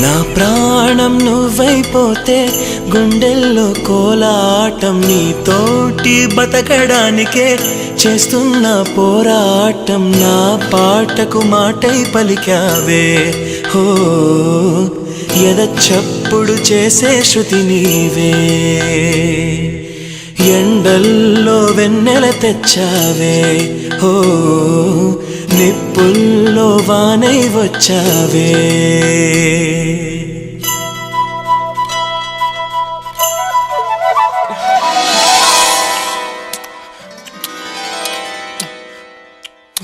నా ప్రాణం నువ్వైపోతే గుండెల్లో కోలాటం నీతోటి బతకడానికే చేస్తున్న పోరాటం నా పాటకు మాటై పలికావే హో ఎద చప్పుడు చేసే శృతి నీవే ఎండల్లో వెన్నెల తెచ్చావే హో నిప్పుల్లో వానై వచ్చావే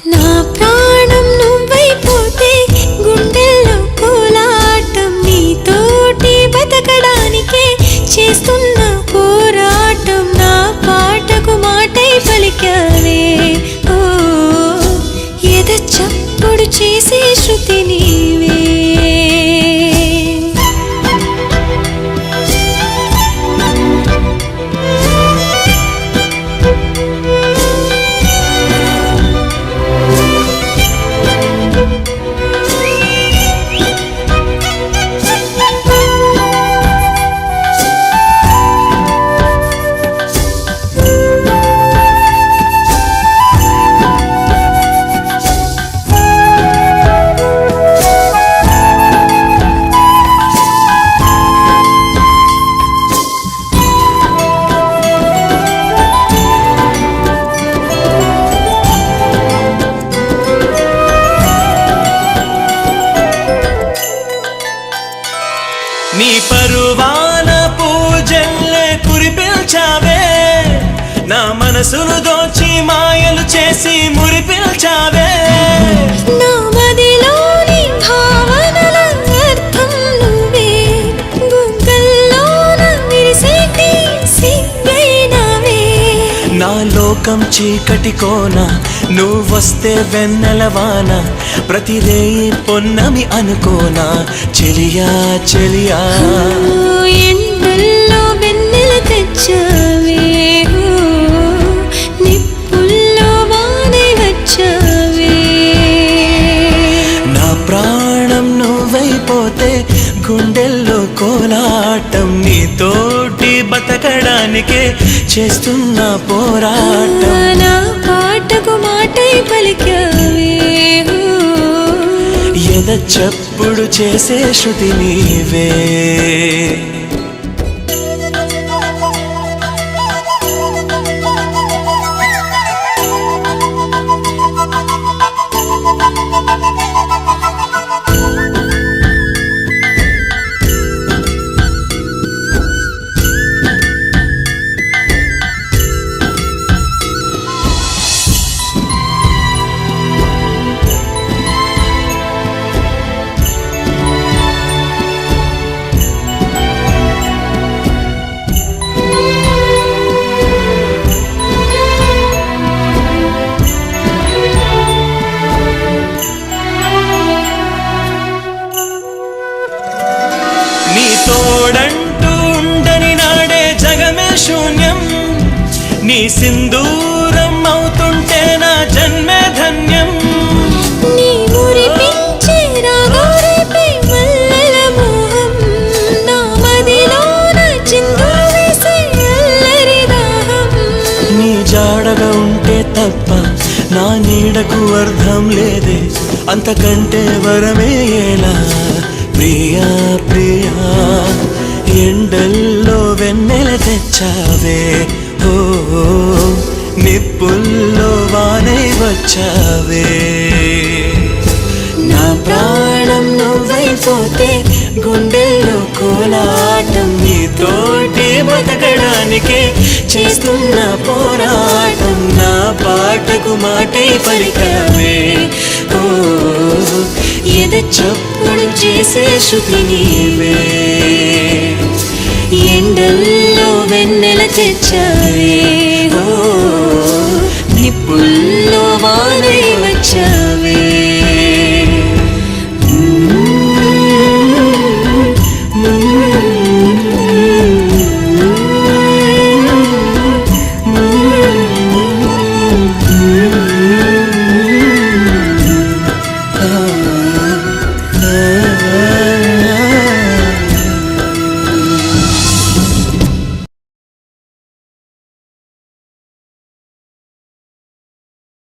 నా ప్రాణం నువ్వైపోతే గుండెల్లో కోలాటం నీతోటి బతకడానికే చేస్తున్న పోరాటం నా పాటకు మాటై పలికావే ఓ ఎద చప్పుడు చేసే శృతి నీవే నీ పరువాన పూజల్లే కురిపిల్చావే నా మనసును దోచి మాయలు చేసి మురిపిల్చావే నా మదిలోని భావనల అర్థం నువ్వే గుంకల్లోన విరిసేటి సిగ్గైనవే నా లోకం చీకటి కోన నువ్వొస్తే వెన్నెలవాన ప్రతి రేయి పొన్నమి అనుకోనా చెలియా చెలియా ఎండల్లో వెన్నెల తెచ్చావే నిప్పుల్లో వానై వచ్చావే నా ప్రాణం నువ్వైపోతే గుండెల్లో కోలాటం నీతోటి బతకడానికే చేస్తున్న పోరాటం నా పాటకు మాటై పలికావే ఎద చప్పుడు చేసే శృతి నీవే నీ తోడంటూ ఉండని నాడే జగమే శూన్యం నీ సింధూరం అవుతుంటే నా జన్మే ధన్యం నీ మురిపించే రాగాలపై మల్లెల మోహం నా మదిలోన చిందులు వేసే అల్లరి దాహం నీ జాడగా ఉంటే తప్ప నా నీడకు అర్థం లేదే అంతకంటే వరమే ఎలా ప్రియా ప్రియా ఎండల్లో వెన్నెల తెచ్చావే ఓ నిప్పుల్లో వానై వచ్చావే నా ప్రాణం నువ్వైపోతే గుండెల్లో కోలాటం నీతోటి బతకడానికే చేస్తున్న పోరాటం నా పాటకు మాటై పలికావే ఓ ఎద చప్పుడు చేసే శృతి నీవే ఎండల్లో వెన్నెల తెచ్చా